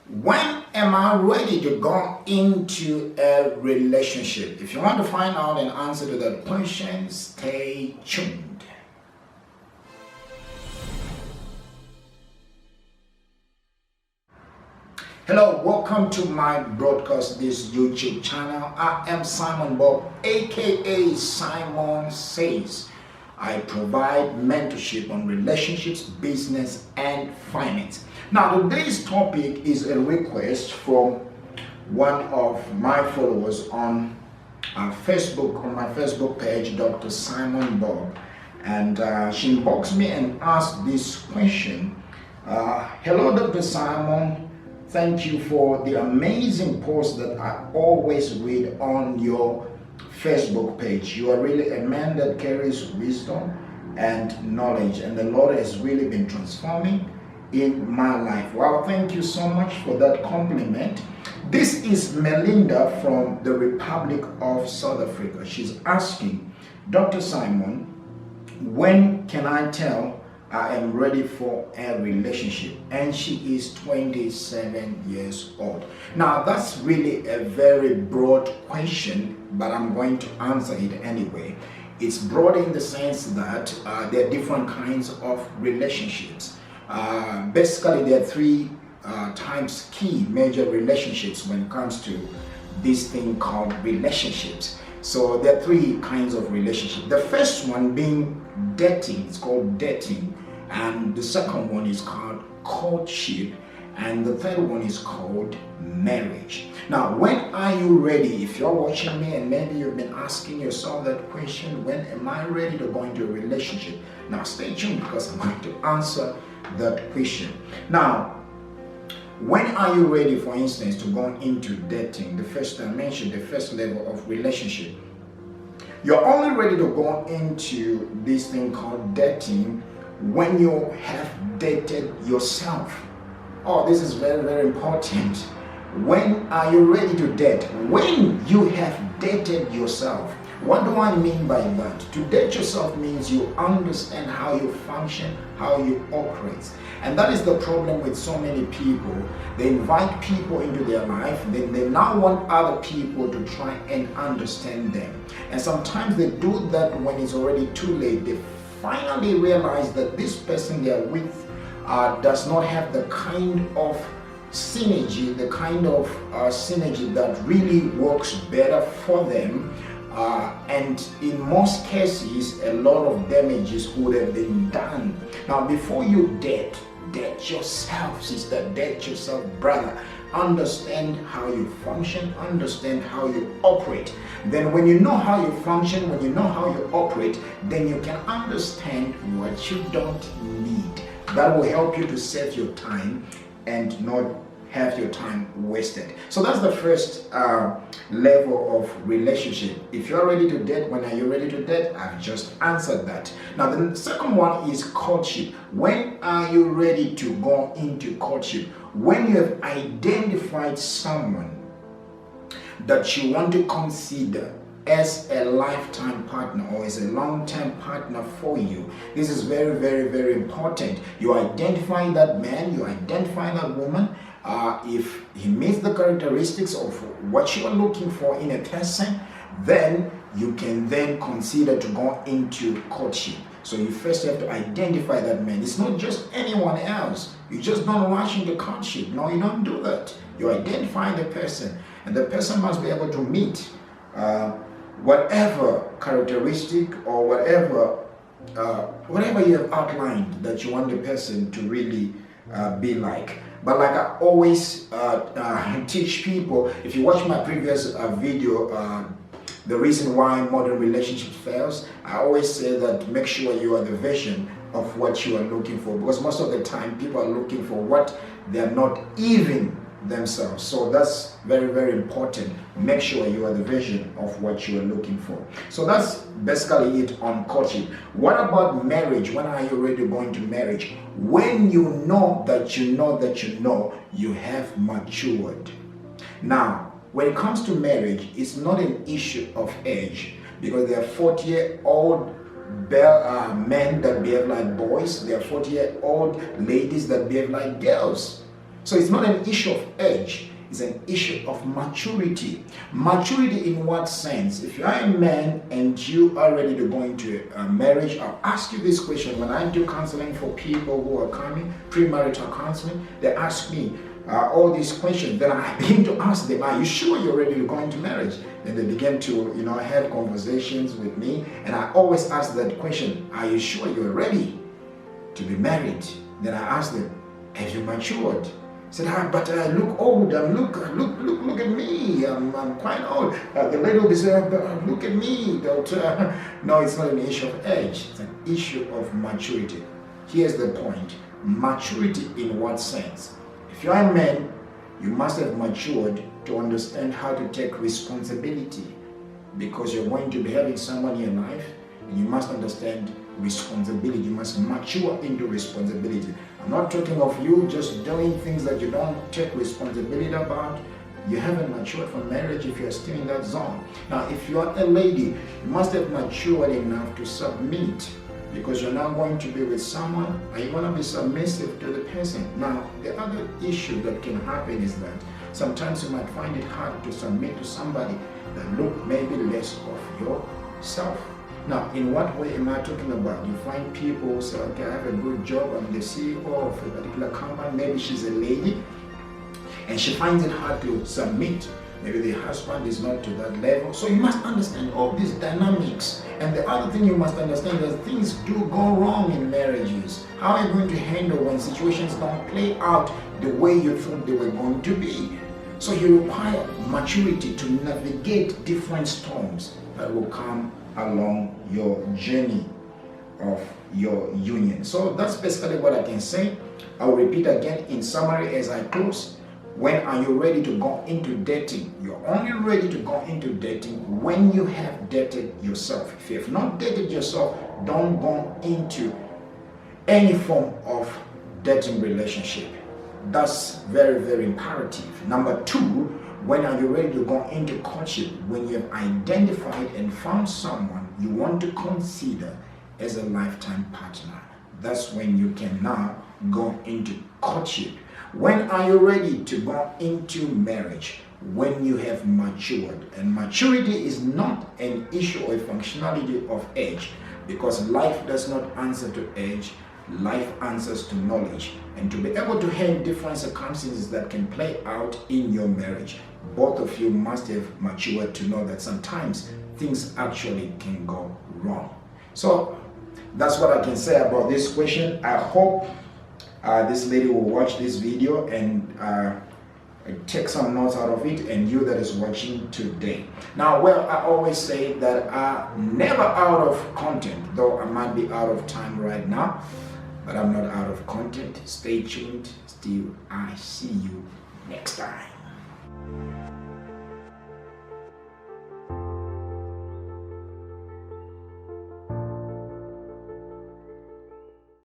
When am I ready to go into a relationship? If you want to find out an answer to that question, stay tuned. Hello, welcome to my broadcast, this YouTube channel. I am Simon Bob, aka 𝐶𝐼mon Says. I provide mentorship on relationships, business, and finance. Now, today's topic is a request from one of my followers on Facebook, on my Facebook page, Dr. Simon Bob. And she inboxed me and asked this question. Hello, Dr. Simon. Thank you for the amazing posts that I always read on your Facebook page. You are really a man that carries wisdom and knowledge, and the Lord has really been transforming in my life. Wow, thank you so much for that compliment. This is Melinda from the Republic of South Africa. She's asking, Dr. Simon, when can I tell I am ready for a relationship? And she is 27 years old. Now, that's really a very broad question, but I'm going to answer it anyway. It's broad in the sense that there are different kinds of relationships. Basically, there are three types, key major relationships when it comes to this thing called relationships. So there are three kinds of relationships. The first one being dating, it's called dating. And the second one is called courtship. And the third one is called marriage. Now, when are you ready? If you're watching me and maybe you've been asking yourself that question, when am I ready to go into a relationship? Now, stay tuned because I'm going to answer that question. Now, when are you ready, for instance, to go into dating? The first dimension, the first level of relationship. You're only ready to go into this thing called dating when you have dated yourself. Oh, this is very, very important. When are you ready to date? When you have dated yourself. What do I mean by that? To date yourself means you understand how you function, how you operate. And that is the problem with so many people. They invite people into their life, then they now want other people to try and understand them. And sometimes they do that when it's already too late. They finally realize that this person they are with does not have the kind of synergy, synergy that really works better for them. And in most cases, a lot of damages would have been done. Now, before you date yourself, sister, date yourself, brother. Understand how you function, understand how you operate. Then when you know how you function, when you know how you operate, then you can understand what you don't need. That will help you to save your time and not have your time wasted. So that's the first level of relationship. If you're ready to date, when are you ready to date? I've just answered that. Now the second one is courtship. When are you ready to go into courtship? When you have identified someone that you want to consider as a lifetime partner or as a long-term partner for you. This is very, very, very important. You identify that man, you identify that woman. If he meets the characteristics of what you are looking for in a person, then you can then consider to go into courtship. So you first have to identify that man. It's not just anyone else. You just don't rush into courtship. No, you don't do that. You identify the person, and the person must be able to meet whatever characteristic or whatever you have outlined that you want the person to really be like. But like I always teach people, if you watch my previous video, the reason why modern relationships fails, I always say that make sure you are the version of what you are looking for, because most of the time people are looking for what they are not even themselves. So that's very, very important. Make sure you are the version of what you are looking for. So that's basically it on courtship. What about marriage? When are you ready to go into marriage? When you know that you have matured. Now, when it comes to marriage, it's not an issue of age, because there are 40-year-old men that behave like boys, there are 40-year-old ladies that behave like girls. So it's not an issue of age, it's an issue of maturity. Maturity in what sense? If you are a man and you are ready to go into a marriage, I'll ask you this question. When I do counseling for people who are coming, premarital counseling, they ask me all these questions. Then I begin to ask them, are you sure you're ready to go into marriage? Then they begin to, have conversations with me. And I always ask that question, are you sure you're ready to be married? Then I ask them, have you matured? I said, but I look old. Look at me. I'm quite old. The lady will be saying, look at me. No, it's not an issue of age. It's an issue of maturity. Here's the point. Maturity in what sense? If you're a man, you must have matured to understand how to take responsibility, because you're going to be having someone in your life, and you must understand responsibility. You must mature into responsibility. I'm not talking of you just doing things that you don't take responsibility about. You haven't matured for marriage if you're still in that zone. Now, if you're a lady, you must have matured enough to submit, because you're not going to be with someone and you want to be submissive to the person. Now, the other issue that can happen is that sometimes you might find it hard to submit to somebody that look maybe less of yourself. Now, in what way am I talking about? You find people who say, okay, I have a good job, I'm the CEO of a particular company, maybe she's a lady, and she finds it hard to submit. Maybe the husband is not to that level. So you must understand all these dynamics. And the other thing you must understand is that things do go wrong in marriages. How are you going to handle when situations don't play out the way you thought they were going to be? So you require maturity to navigate different storms that will come along your journey of your union. So that's basically what I can say. I'll repeat again in summary as I close. When are you ready to go into dating? You're only ready to go into dating when you have dated yourself. If you have not dated yourself, don't go into any form of dating relationship. That's very, very imperative. Number two, when are you ready to go into courtship? When you have identified and found someone you want to consider as a lifetime partner. That's when you can now go into courtship. When are you ready to go into marriage? When you have matured. And maturity is not an issue or a functionality of age, because life does not answer to age. Life answers to knowledge. And to be able to handle different circumstances that can play out in your marriage, both of you must have matured to know that sometimes things actually can go wrong. So that's what I can say about this question. I hope this lady will watch this video and take some notes out of it, and you that is watching today. Now, well, I always say that I'm never out of content, though I might be out of time right now, but I'm not out of content. Stay tuned. Still, I see you next time.